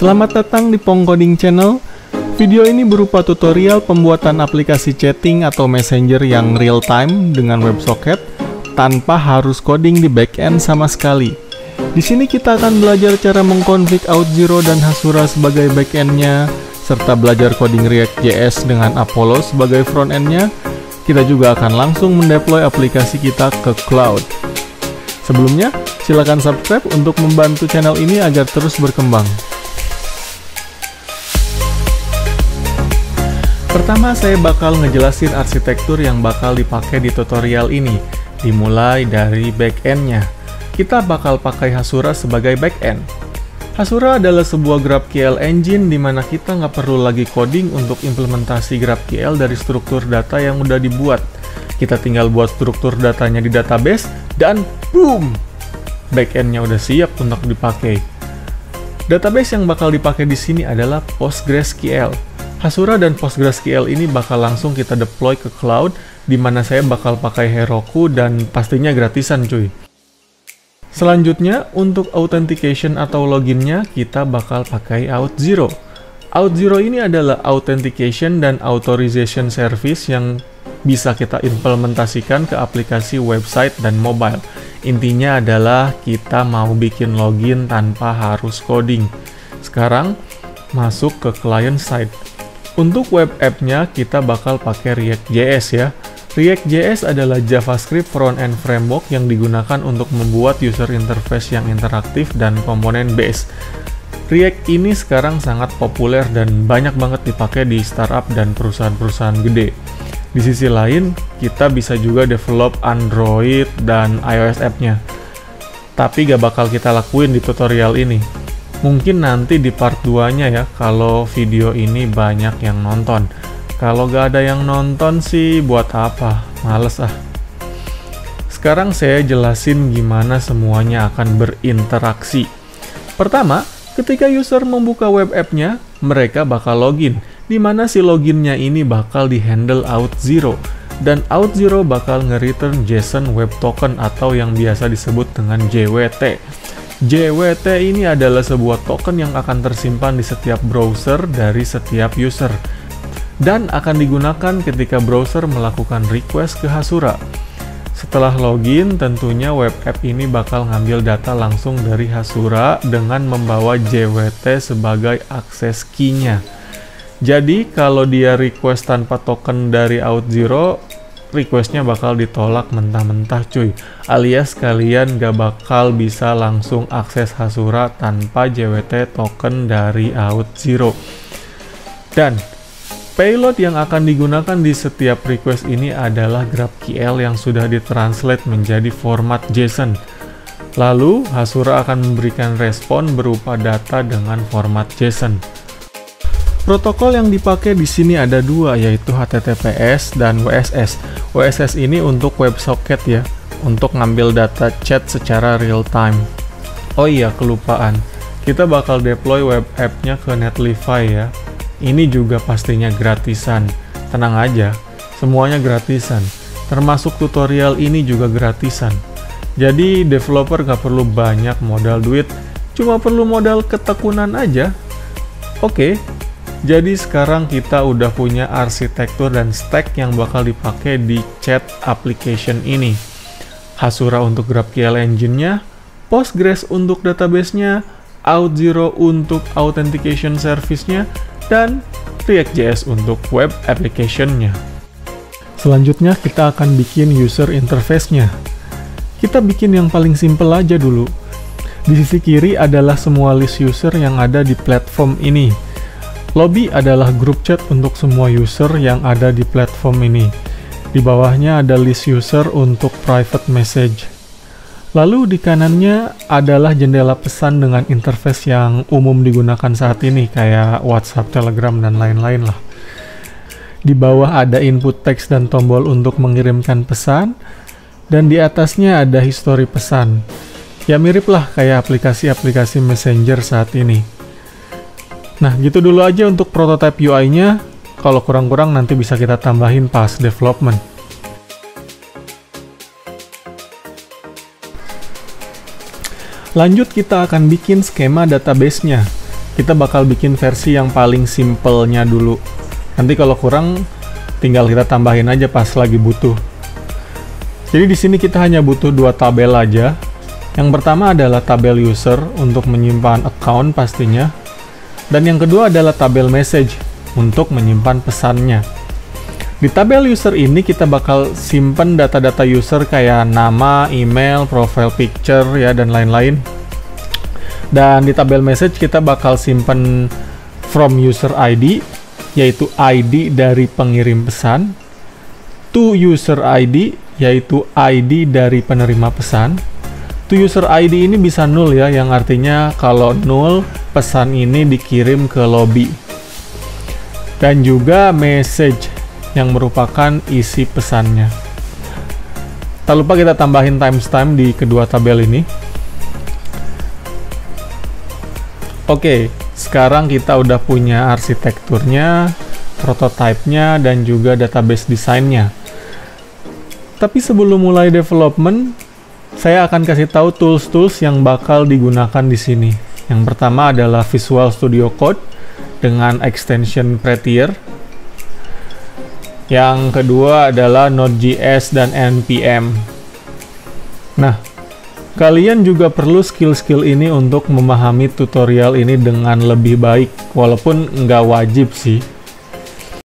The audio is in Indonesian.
Selamat datang di Pong Coding Channel. Video ini berupa tutorial pembuatan aplikasi chatting atau messenger yang real time dengan WebSocket tanpa harus coding di backend sama sekali. Di sini kita akan belajar cara mengkonfig Auth0 dan Hasura sebagai backendnya, serta belajar coding React.js dengan Apollo sebagai frontendnya. Kita juga akan langsung mendeploy aplikasi kita ke cloud. Sebelumnya, silakan subscribe untuk membantu channel ini agar terus berkembang. Pertama, saya bakal ngejelasin arsitektur yang bakal dipakai di tutorial ini, dimulai dari backend-nya. Kita bakal pakai Hasura sebagai backend. Hasura adalah sebuah GraphQL engine di mana kita nggak perlu lagi coding untuk implementasi GraphQL dari struktur data yang udah dibuat. Kita tinggal buat struktur datanya di database, dan boom! Backend-nya udah siap untuk dipakai. Database yang bakal dipakai di sini adalah PostgreSQL. Hasura dan PostgreSQL ini bakal langsung kita deploy ke cloud, di mana saya bakal pakai Heroku dan pastinya gratisan cuy. Selanjutnya, untuk authentication atau loginnya, kita bakal pakai Auth0. Auth0 ini adalah authentication dan authorization service yang bisa kita implementasikan ke aplikasi website dan mobile. Intinya adalah kita mau bikin login tanpa harus coding. Sekarang, masuk ke client side. Untuk web app-nya, kita bakal pakai React.js ya. React.js adalah JavaScript front-end framework yang digunakan untuk membuat user interface yang interaktif dan komponen base. React ini sekarang sangat populer dan banyak banget dipakai di startup dan perusahaan-perusahaan gede. Di sisi lain, kita bisa juga develop Android dan iOS app-nya. Tapi gak bakal kita lakuin di tutorial ini. Mungkin nanti di part 2-nya ya, kalau video ini banyak yang nonton. Kalau gak ada yang nonton sih, buat apa? Males ah. Sekarang saya jelasin gimana semuanya akan berinteraksi. Pertama, ketika user membuka web app-nya, mereka bakal login, di mana si loginnya ini bakal dihandle Auth0. Dan Auth0 bakal nge-return JSON Web Token atau yang biasa disebut dengan JWT. JWT ini adalah sebuah token yang akan tersimpan di setiap browser dari setiap user dan akan digunakan ketika browser melakukan request ke Hasura. Setelah login, tentunya web app ini bakal ngambil data langsung dari Hasura dengan membawa JWT sebagai akses key-nya. Jadi, kalau dia request tanpa token dari Auth0, requestnya bakal ditolak mentah-mentah cuy, alias kalian gak bakal bisa langsung akses Hasura tanpa JWT token dari Auth0. Dan payload yang akan digunakan di setiap request ini adalah GraphQL yang sudah ditranslate menjadi format JSON. Lalu Hasura akan memberikan respon berupa data dengan format JSON. Protokol yang dipakai di sini ada dua, yaitu HTTPS dan WSS. WSS ini untuk WebSocket ya, untuk ngambil data chat secara real time. Oh iya, kelupaan. Kita bakal deploy web app-nya ke Netlify ya. Ini juga pastinya gratisan. Tenang aja, semuanya gratisan. Termasuk tutorial ini juga gratisan. Jadi developer gak perlu banyak modal duit, cuma perlu modal ketekunan aja. Oke. Jadi sekarang kita udah punya arsitektur dan stack yang bakal dipakai di chat application ini. Hasura untuk GraphQL engine-nya, Postgres untuk database-nya, Auth0 untuk authentication service-nya, dan React.js untuk web application-nya. Selanjutnya kita akan bikin user interface-nya. Kita bikin yang paling simple aja dulu. Di sisi kiri adalah semua list user yang ada di platform ini. Lobby adalah grup chat untuk semua user yang ada di platform ini. Di bawahnya ada list user untuk private message. Lalu di kanannya adalah jendela pesan dengan interface yang umum digunakan saat ini, kayak WhatsApp, Telegram, dan lain-lain lah. Di bawah ada input teks dan tombol untuk mengirimkan pesan, dan di atasnya ada histori pesan. Ya mirip lah kayak aplikasi-aplikasi messenger saat ini. Nah, gitu dulu aja untuk prototype UI-nya. Kalau kurang-kurang nanti bisa kita tambahin pas development. Lanjut, kita akan bikin skema database-nya. kita bakal bikin versi yang paling simpelnya dulu. Nanti kalau kurang, tinggal kita tambahin aja pas lagi butuh. Jadi di sini kita hanya butuh 2 tabel aja. Yang pertama adalah tabel user untuk menyimpan account pastinya. Dan yang kedua adalah tabel message untuk menyimpan pesannya. Di tabel user ini kita bakal simpen data-data user kayak nama, email, profile picture ya, dan lain-lain. Dan di tabel message kita bakal simpen from user ID, yaitu ID dari pengirim pesan, to user ID, yaitu ID dari penerima pesan. To user ID ini bisa null ya, yang artinya kalau null, pesan ini dikirim ke lobby. Dan juga message, yang merupakan isi pesannya. Tak lupa kita tambahin timestamp di kedua tabel ini. Oke, sekarang kita udah punya arsitekturnya, prototipenya, dan juga database desainnya. Tapi sebelum mulai development, saya akan kasih tahu tools-tools yang bakal digunakan di sini. Yang pertama adalah Visual Studio Code dengan extension Prettier. Yang kedua adalah Node.js dan NPM. Nah, kalian juga perlu skill-skill ini untuk memahami tutorial ini dengan lebih baik, walaupun nggak wajib sih.